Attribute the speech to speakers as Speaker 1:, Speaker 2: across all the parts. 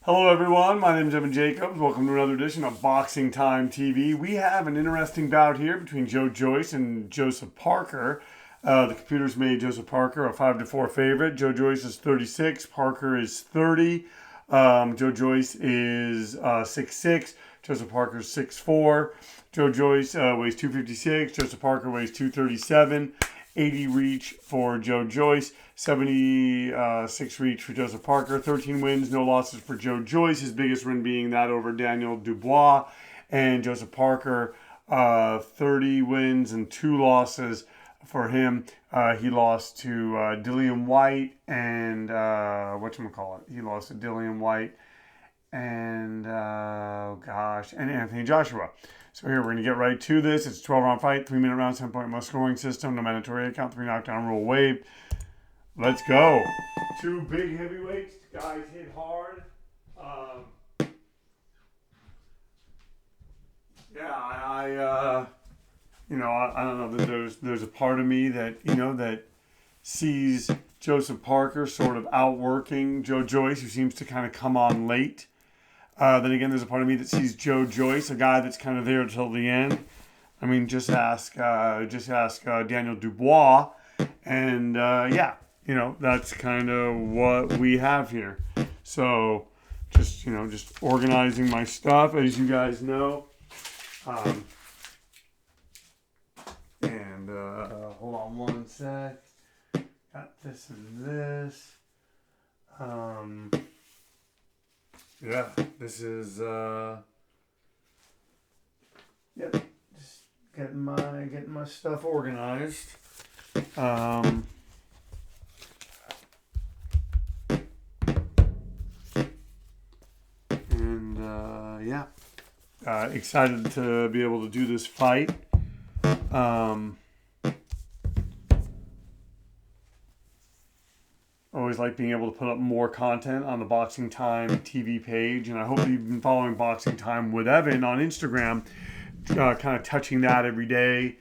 Speaker 1: Hello, everyone. My name is Evan Jacobs. Welcome to another edition of Boxing Time TV. We have an interesting bout here between Joe Joyce and Joseph Parker. The computers made Joseph Parker a 5-4 favorite. Joe Joyce is 36. Parker is 30. Joe Joyce is 6'6". Joseph Parker is 6'4". Joe Joyce weighs 256. Joseph Parker weighs 237. 80 reach for Joe Joyce, 76 reach for Joseph Parker, 13 wins, no losses for Joe Joyce, his biggest win being that over Daniel Dubois, and Joseph Parker, 30 wins and 2 losses for him. He lost to Dillian White and, he lost to Dillian White and, and Anthony Joshua. So here, we're going to get right to this. It's a 12-round fight, 3-minute round, 7-point most scoring system, no mandatory count, 3 knockdown rule waived. Let's go. 2 big heavyweights. Guys hit hard. I don't know that there's a part of me that, that sees Joseph Parker sort of outworking Joe Joyce, who seems to kind of come on late. Then again, there's a part of me that sees Joe Joyce, a guy that's kind of there till the end. I mean, just ask Daniel Dubois, and that's kind of what we have here. So, just organizing my stuff, as you guys know. Hold on one sec. Got this and this. Yeah, this is just getting my stuff organized. Excited to be able to do this fight. Always like being able to put up more content on the Boxing Time TV page, and I hope you've been following Boxing Time with Evan on Instagram, kind of touching that every day,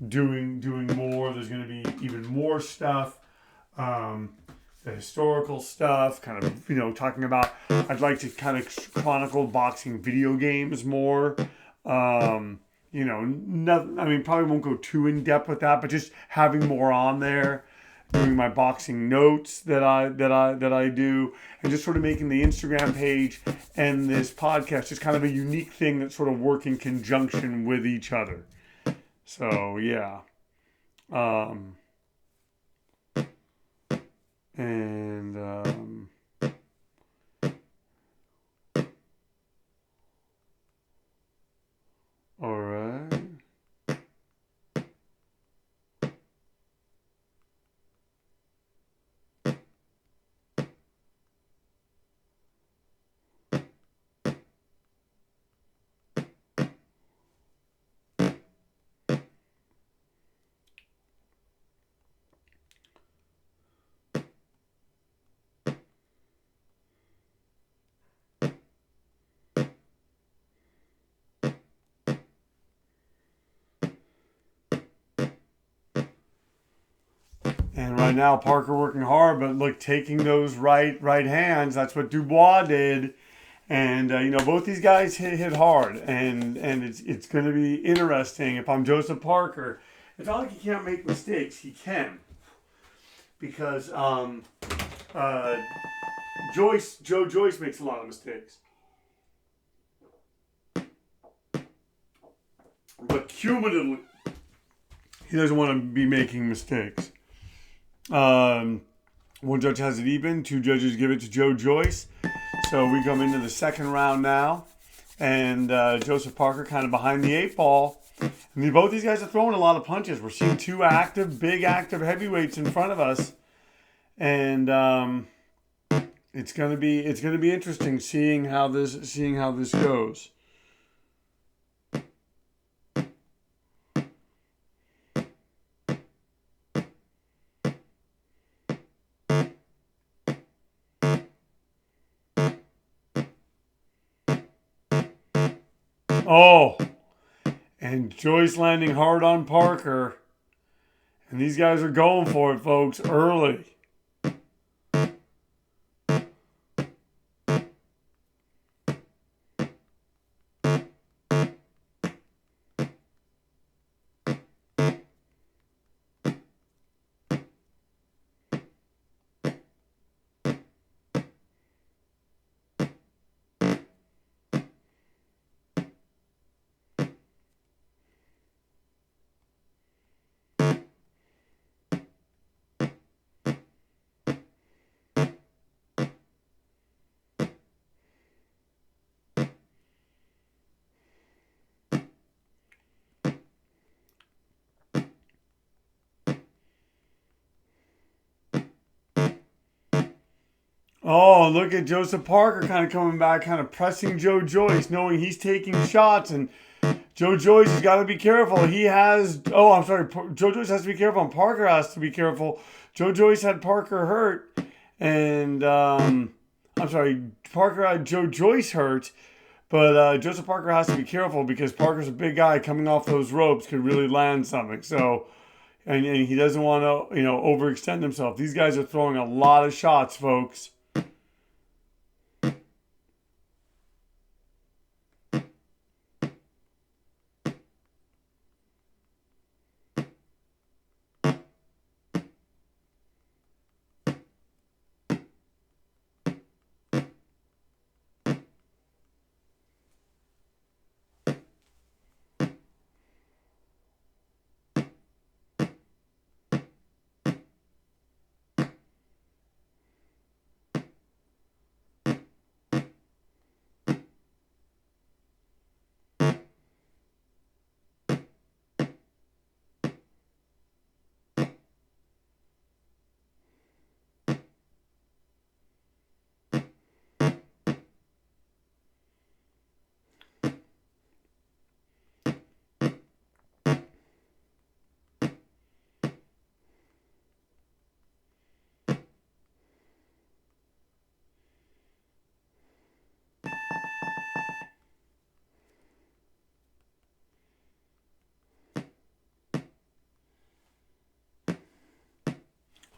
Speaker 1: doing more. There's going to be even more stuff, the historical stuff, kind of talking about. I'd like to kind of chronicle boxing video games more. Probably won't go too in depth with that, but just having more on there. Doing my boxing notes that I do, and just sort of making the Instagram page and this podcast just kind of a unique thing that sort of work in conjunction with each other. So yeah, all right. And right now, Parker working hard, but look, taking those right hands. That's what Dubois did. And both these guys hit hard, and it's going to be interesting. If I'm Joseph Parker, it's not like he can't make mistakes. He can, because Joe Joyce makes a lot of mistakes, but cumulatively, he doesn't want to be making mistakes. One judge has it even. 2 judges give it to Joe Joyce. So we come into the second round now. And Joseph Parker kind of behind the 8 ball. And both these guys are throwing a lot of punches. We're seeing 2 big active heavyweights in front of us. And it's gonna be interesting seeing how this goes. Oh, and Joyce landing hard on Parker. And these guys are going for it, folks, early. Oh, look at Joseph Parker kind of coming back, kind of pressing Joe Joyce, knowing he's taking shots. And Joe Joyce has got to be careful. He has, oh, I'm sorry. Joe Joyce has to be careful, and Parker has to be careful. Joe Joyce had Parker hurt. And, I'm sorry, Parker had Joe Joyce hurt. But Joseph Parker has to be careful because Parker's a big guy coming off those ropes, could really land something. So, and he doesn't want to, overextend himself. These guys are throwing a lot of shots, folks.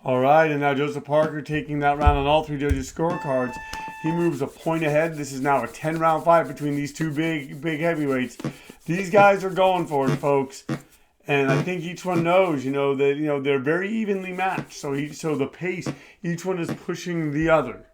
Speaker 1: All right, and now Joseph Parker taking that round on all three judges' scorecards. He moves a point ahead. This is now a 10-round fight between these two big heavyweights. These guys are going for it, folks. And I think each one knows, that they're very evenly matched. So the pace, each one is pushing the other.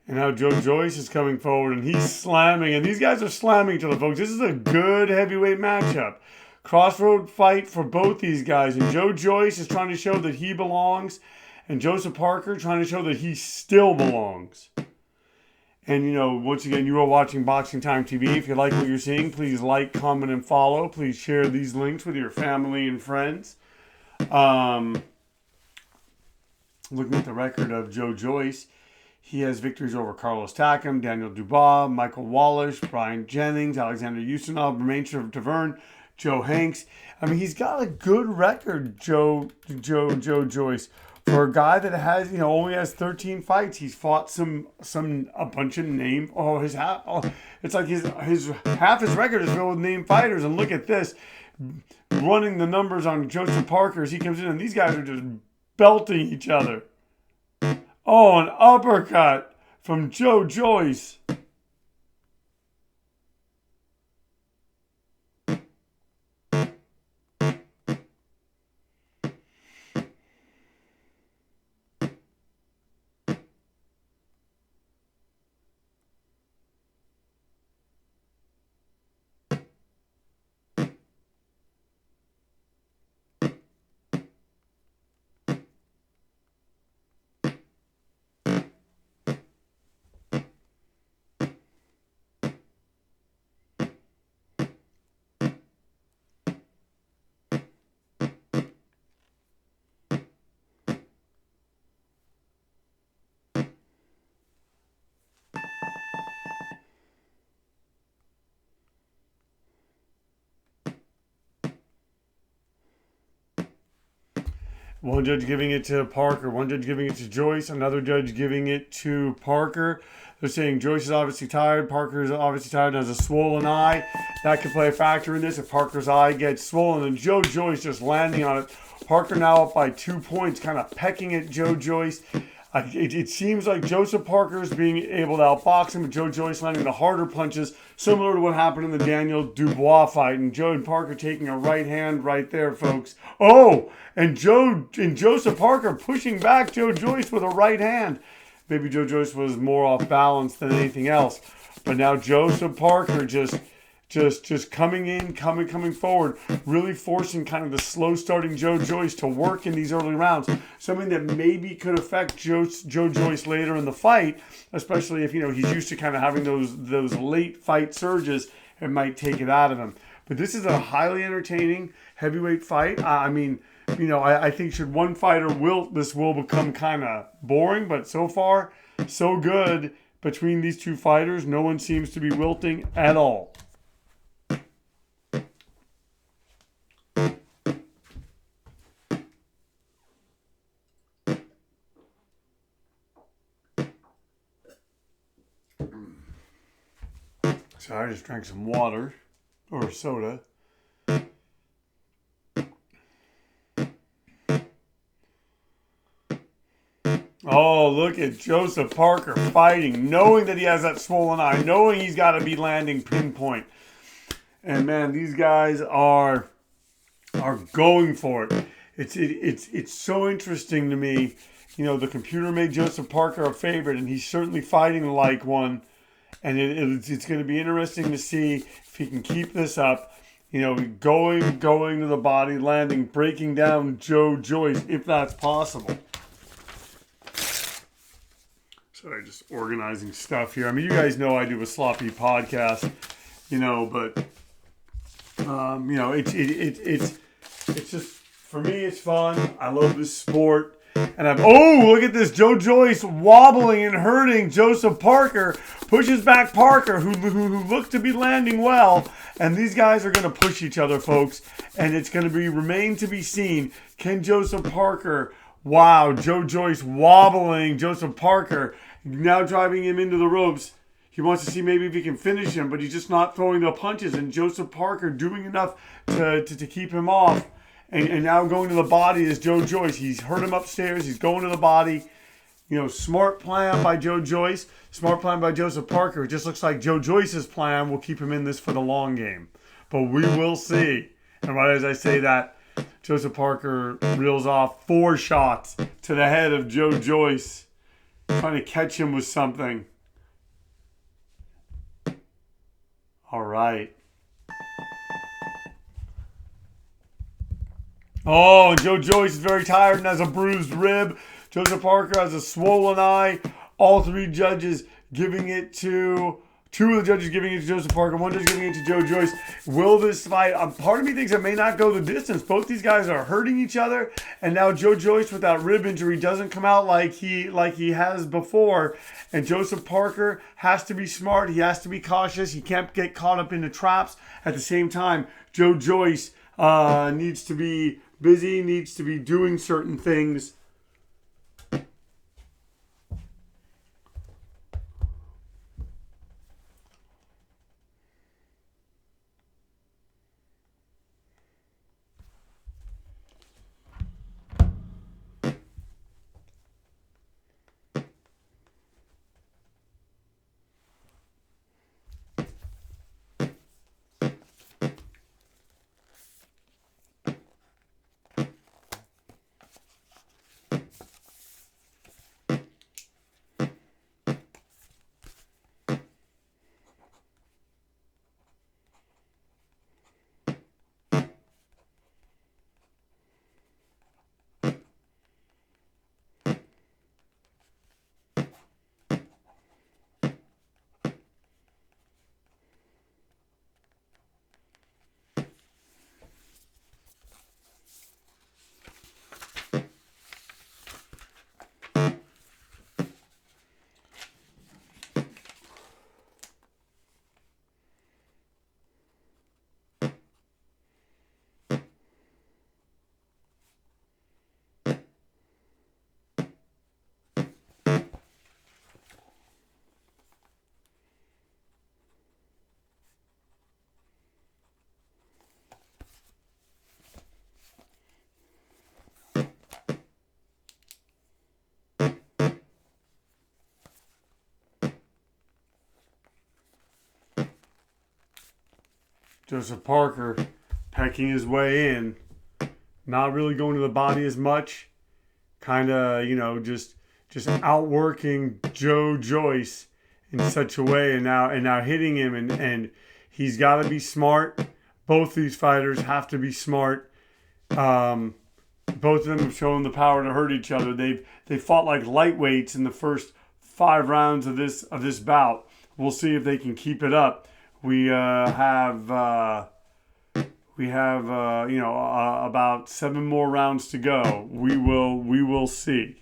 Speaker 1: And now Joe Joyce is coming forward and he's slamming. And these guys are slamming each other, folks. This is a good heavyweight matchup. Crossroad fight for both these guys. And Joe Joyce is trying to show that he belongs. And Joseph Parker trying to show that he still belongs. And, once again, you are watching Boxing Time TV. If you like what you're seeing, please like, comment, and follow. Please share these links with your family and friends. Looking at the record of Joe Joyce, he has victories over Carlos Takam, Daniel Dubois, Michael Wallace, Brian Jennings, Alexander Ustinov, Romain Taverne, Joe Hanks. I mean, he's got a good record, Joe Joyce. For a guy that has, only has 13 fights, he's fought a bunch of name. It's like his half his record is filled with name fighters. And look at this, running the numbers on Joseph Parker as he comes in, and these guys are just belting each other. Oh, an uppercut from Joe Joyce. One judge giving it to Parker, one judge giving it to Joyce, another judge giving it to Parker. They're saying Joyce is obviously tired, Parker is obviously tired and has a swollen eye. That could play a factor in this if Parker's eye gets swollen. And Joe Joyce just landing on it. Parker now up by 2 points, kind of pecking at Joe Joyce. It seems like Joseph Parker is being able to outbox him, and Joe Joyce landing the harder punches, similar to what happened in the Daniel Dubois fight. And Joe and Parker taking a right hand right there, folks. Oh, and Joseph Parker pushing back Joe Joyce with a right hand. Maybe Joe Joyce was more off balance than anything else. But now Joseph Parker just coming forward, really forcing kind of the slow starting Joe Joyce to work in these early rounds. Something that maybe could affect Joe Joyce later in the fight, especially if he's used to kind of having those late fight surges. It might take it out of him. But this is a highly entertaining heavyweight fight. I think should one fighter wilt, this will become kind of boring. But so far, so good between these two fighters. No one seems to be wilting at all. So I just drank some water or soda. Oh, look at Joseph Parker fighting, knowing that he has that swollen eye, knowing he's got to be landing pinpoint. And man, these guys are going for it. It's so interesting to me. The computer made Joseph Parker a favorite, and he's certainly fighting like one. And it's going to be interesting to see if he can keep this up. Going to the body, landing, breaking down Joe Joyce, if that's possible. Sorry, just organizing stuff here. I mean, you guys know I do a sloppy podcast, but it's just, for me, it's fun. I love this sport. And look at this. Joe Joyce wobbling and hurting Joseph Parker. Pushes back Parker, who looked to be landing well. And these guys are going to push each other, folks. And it's going to remain to be seen. Can Joseph Parker, Joe Joyce wobbling Joseph Parker, now driving him into the ropes. He wants to see maybe if he can finish him, but he's just not throwing the punches. And Joseph Parker doing enough to keep him off. And now going to the body is Joe Joyce. He's hurt him upstairs. He's going to the body. Smart plan by Joe Joyce. Smart plan by Joseph Parker. It just looks like Joe Joyce's plan will keep him in this for the long game. But we will see. And right as I say that, Joseph Parker reels off 4 shots to the head of Joe Joyce, trying to catch him with something. All right. Oh, and Joe Joyce is very tired and has a bruised rib. Joseph Parker has a swollen eye. All 3 judges giving it to... 2 of the judges giving it to Joseph Parker. 1 judge giving it to Joe Joyce. Will this fight... part of me thinks it may not go the distance. Both these guys are hurting each other. And now Joe Joyce with that rib injury doesn't come out like he has before. And Joseph Parker has to be smart. He has to be cautious. He can't get caught up in the traps. At the same time, Joe Joyce needs to be busy, needs to be doing certain things. Joseph Parker pecking his way in, not really going to the body as much, kind of, just outworking Joe Joyce in such a way, and now hitting him, and he's got to be smart. Both these fighters have to be smart. Both of them have shown the power to hurt each other. They fought like lightweights in the first 5 rounds of this bout. We'll see if they can keep it up. We have about 7 more rounds to go. We will see.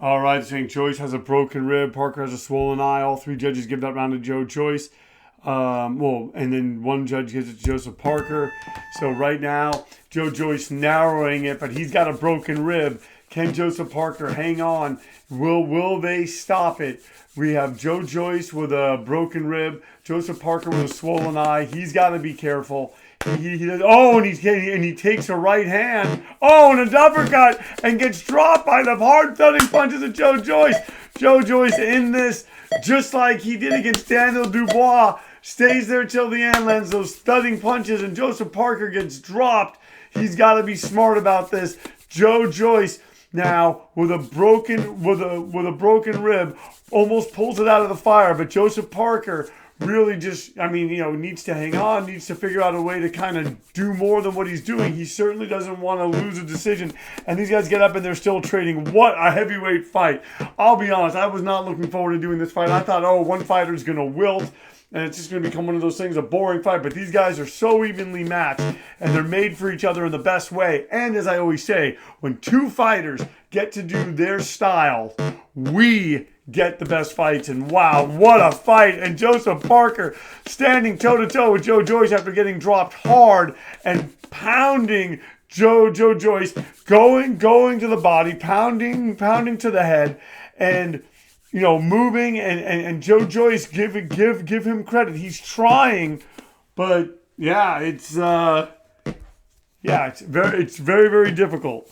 Speaker 1: All right, saying Joyce has a broken rib, Parker has a swollen eye. All 3 judges give that round to Joe Joyce. And then 1 judge gives it to Joseph Parker. So right now, Joe Joyce narrowing it, but he's got a broken rib. Can Joseph Parker hang on? Will they stop it? We have Joe Joyce with a broken rib, Joseph Parker with a swollen eye. He's got to be careful. He does, and he takes a right hand. And a uppercut, and gets dropped by the hard thudding punches of Joe Joyce. Joe Joyce in this, just like he did against Daniel Dubois, stays there till the end, lands those thudding punches, and Joseph Parker gets dropped. He's got to be smart about this. Joe Joyce now with a broken rib almost pulls it out of the fire, but Joseph Parker really needs to hang on, needs to figure out a way to kind of do more than what he's doing. He certainly doesn't want to lose a decision. And these guys get up and they're still trading. What a heavyweight fight. I'll be honest, I was not looking forward to doing this fight. I thought, one fighter's going to wilt, and it's just going to become one of those things, a boring fight. But these guys are so evenly matched, and they're made for each other in the best way. And as I always say, when 2 fighters get to do their style, we get the best fights. And wow, what a fight. And Joseph Parker standing toe-to-toe with Joe Joyce after getting dropped hard and pounding Joe Joyce, going to the body, pounding to the head, and moving, and Joe Joyce, give him credit. He's trying, but it's very, very difficult.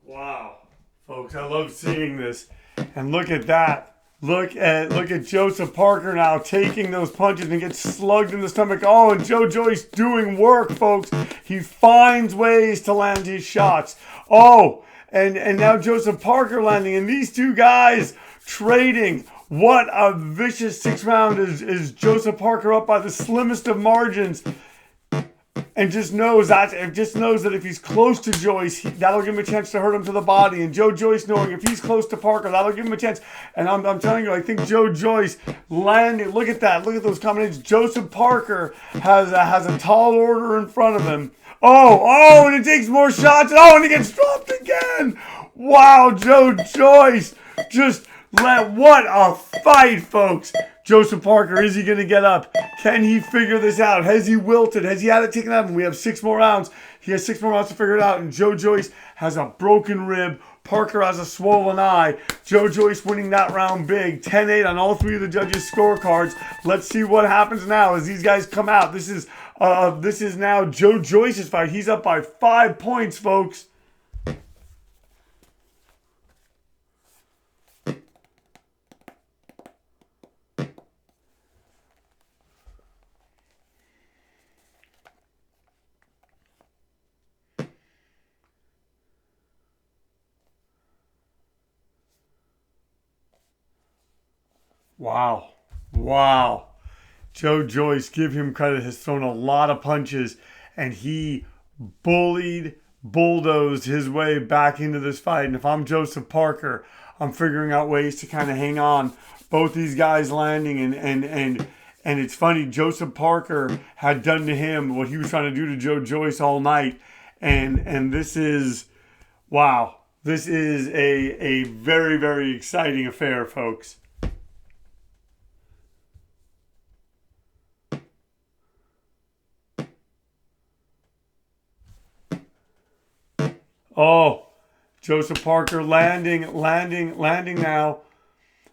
Speaker 1: Wow, folks, I love seeing this. And look at that. Look at Joseph Parker now taking those punches and gets slugged in the stomach. And Joe Joyce doing work, folks. He finds ways to land his shots. And now Joseph Parker landing, and these 2 guys trading. What a vicious 6th round is Joseph Parker up by the slimmest of margins. And just knows that if he's close to Joyce, that'll give him a chance to hurt him to the body. And Joe Joyce knowing if he's close to Parker, that'll give him a chance. And I'm telling you, I think Joe Joyce landed. Look at that. Look at those combinations. Joseph Parker has a tall order in front of him. And it takes more shots. And he gets dropped again. Wow, Joe Joyce what a fight, folks. Joseph Parker, is he going to get up? Can he figure this out? Has he wilted? Has he had it taken out of him? We have 6 more rounds. He has 6 more rounds to figure it out. And Joe Joyce has a broken rib. Parker has a swollen eye. Joe Joyce winning that round big. 10-8 on all 3 of the judges' scorecards. Let's see what happens now as these guys come out. This is now Joe Joyce's fight. He's up by 5 points, folks. Wow. Wow. Joe Joyce, give him credit, has thrown a lot of punches, and he bulldozed his way back into this fight. And if I'm Joseph Parker, I'm figuring out ways to kind of hang on. Both these guys landing, and it's funny, Joseph Parker had done to him what he was trying to do to Joe Joyce all night. And this is, wow, this is a very, very exciting affair, folks. Oh, Joseph Parker landing now.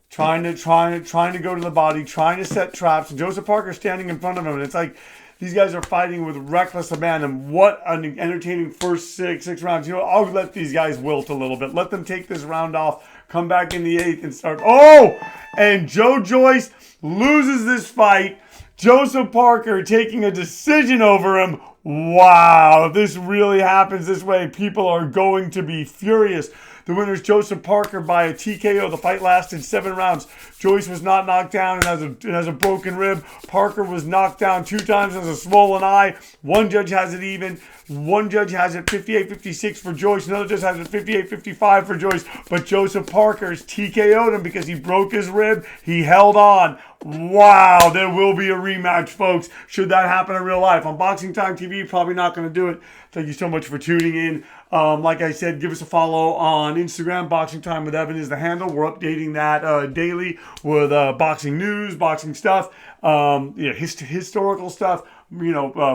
Speaker 1: Trying to go to the body, trying to set traps. And Joseph Parker standing in front of him. And it's like these guys are fighting with reckless abandon. What an entertaining first six rounds. You know, I'll let these guys wilt a little bit. Let them take this round off. Come back in the 8th and start. Oh! And Joe Joyce loses this fight. Joseph Parker taking a decision over him. Wow, if this really happens this way, people are going to be furious. The winner is Joseph Parker by a TKO. The fight lasted 7 rounds. Joyce was not knocked down and has a broken rib. Parker was knocked down 2 times and has a swollen eye. One judge has it even. One judge has it 58-56 for Joyce. Another judge has it 58-55 for Joyce. But Joseph Parker's TKO'd him because he broke his rib. He held on. Wow, there will be a rematch, folks. Should that happen in real life. On Boxing Time TV, probably not going to do it. Thank you so much for tuning in. Like I said, give us a follow on Instagram. Boxing Time with Evan is the handle. We're updating that daily with boxing news, boxing stuff, historical stuff,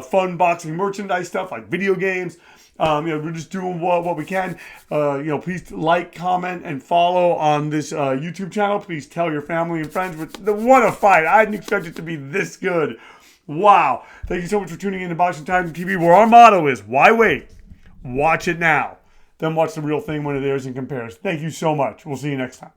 Speaker 1: fun boxing merchandise stuff like video games. We're just doing what we can. Please like, comment, and follow on this YouTube channel. Please tell your family and friends. What a fight. I didn't expect it to be this good. Wow. Thank you so much for tuning in to Boxing Time TV, where our motto is, why wait? Watch it now. Then watch the real thing when it airs and compares. Thank you so much. We'll see you next time.